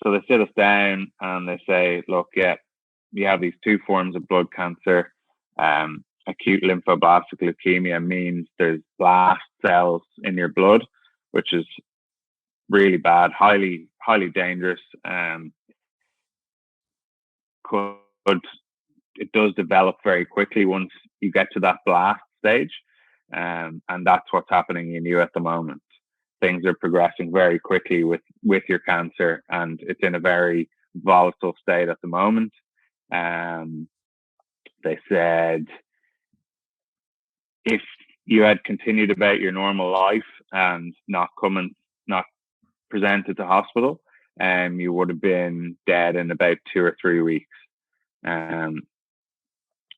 So they sit us down and they say, look, yeah, you have these two forms of blood cancer. Acute lymphoblastic leukemia means there's blast cells in your blood, which is really bad, highly dangerous. Could It does develop very quickly once you get to that blast stage, and that's what's happening in you at the moment. Things are progressing very quickly with your cancer, and it's in a very volatile state at the moment. They said if you had continued about your normal life and not presented to hospital, you would have been dead in about 2 or 3 weeks.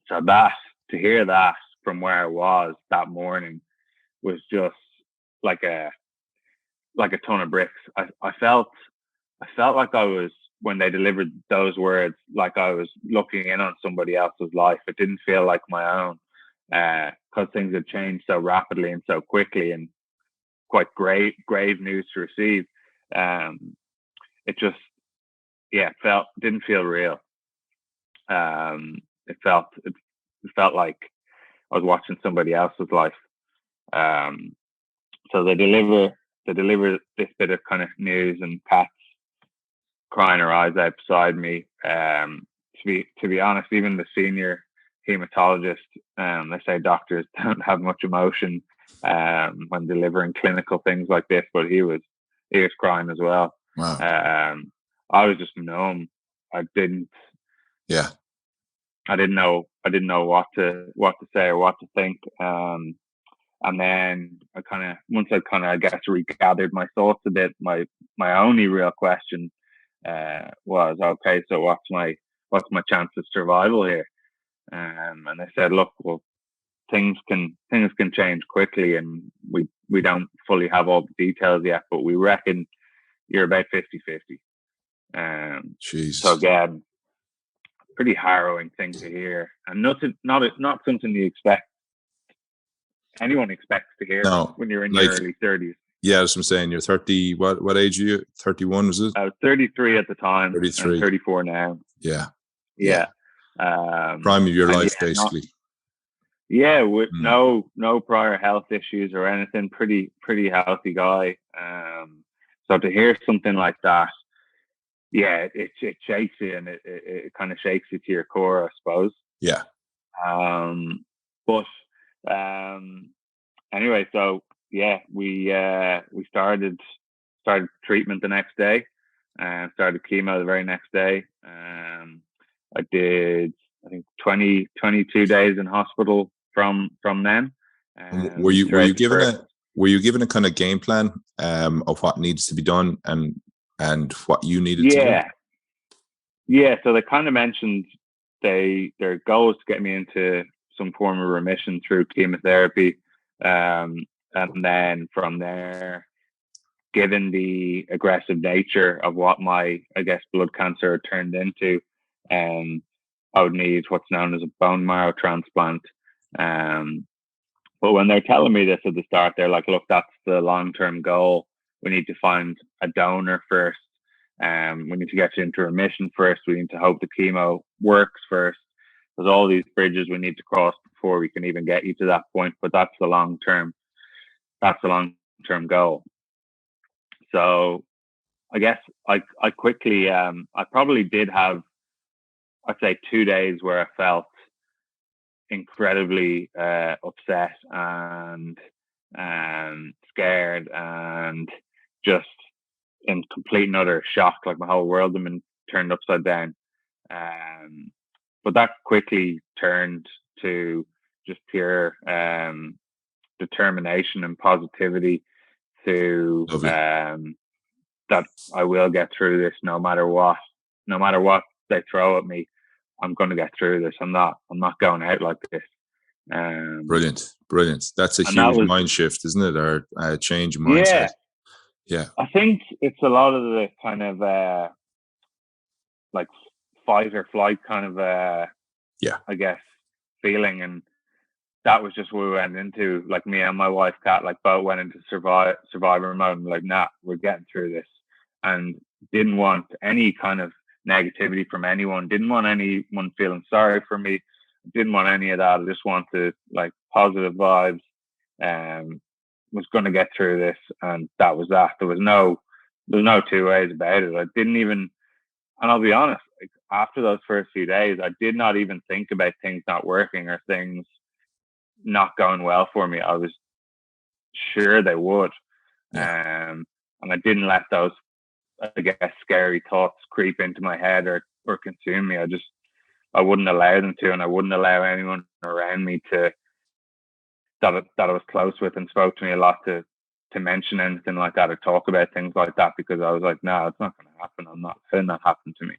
So to hear that from where I was that morning was just like a ton of bricks. I felt like I was, when they delivered those words, like I was looking in on somebody else's life. It didn't feel like my own, because things had changed so rapidly and so quickly, and quite grave news to receive. It just, didn't feel real. It felt like I was watching somebody else's life. So they deliver this bit of kind of news, and Pat's crying her eyes out beside me. To be honest, even the senior hematologist, they say doctors don't have much emotion when delivering clinical things like this, but he was crying as well. Wow. I was just numb. I didn't know what to say or what to think. And then once I guess regathered my thoughts a bit, my only real question was, okay, so what's my chance of survival here? And they said, look, well, things can change quickly, and we don't fully have all the details yet, but we reckon you're about 50-50. So again, pretty harrowing thing to hear, and not something you expect. Anyone expects to hear when you're in your early 30s. Yeah, that's what I'm saying. You're 30. What age are you? 31, was it? I was 33 at the time. 33. I'm 34 now. Yeah. Prime of your life, basically. With no prior health issues or anything. Pretty healthy guy. So to hear something like that, it shakes you, and it kind of shakes you to your core, I suppose. Yeah. But anyway, so we started treatment the next day, and started chemo the very next day. I did, I think, 22 days in hospital from then. Were you given a kind of game plan of what needs to be done and what you needed to do? Yeah. So they kind of mentioned their goal is to get me into some form of remission through chemotherapy. And then from there, given the aggressive nature of what my, I guess, blood cancer turned into, I would need what's known as a bone marrow transplant. But when they're telling me this at the start, they're like, look, that's the long-term goal. We need to find a donor first. We need to get you into remission first. We need to hope the chemo works first. There's all these bridges we need to cross before we can even get you to that point. But that's the long-term goal. So I guess I quickly, I probably did have, I'd say, 2 days where I felt incredibly upset and scared and just in complete and utter shock, like my whole world had been turned upside down. But that quickly turned to just pure determination and positivity to that I will get through this no matter what they throw at me. I'm going to get through this. I'm not going out like this. Brilliant. That's a huge mind shift, isn't it? Or a change of mindset. Yeah. I think it's a lot of the kind of like fight or flight kind of I guess feeling, and that was just what we went into. Like me and my wife Kat, like both went into survivor mode, and like, nah, we're getting through this. And didn't want any kind of negativity from anyone, didn't want anyone feeling sorry for me, didn't want any of that. I just wanted like positive vibes. Was going to get through this, and that was that. There was no two ways about it. I didn't even, and I'll be honest, like, after those first few days, I did not even think about things not working or things not going well for me. I was sure they would. And I didn't let those, I guess, scary thoughts creep into my head or consume me. I wouldn't allow them to, and I wouldn't allow anyone around me to, that I was close with and spoke to me a lot, to mention anything like that or talk about things like that, because I was like, no, it's not going to happen. I'm not letting that happen to me.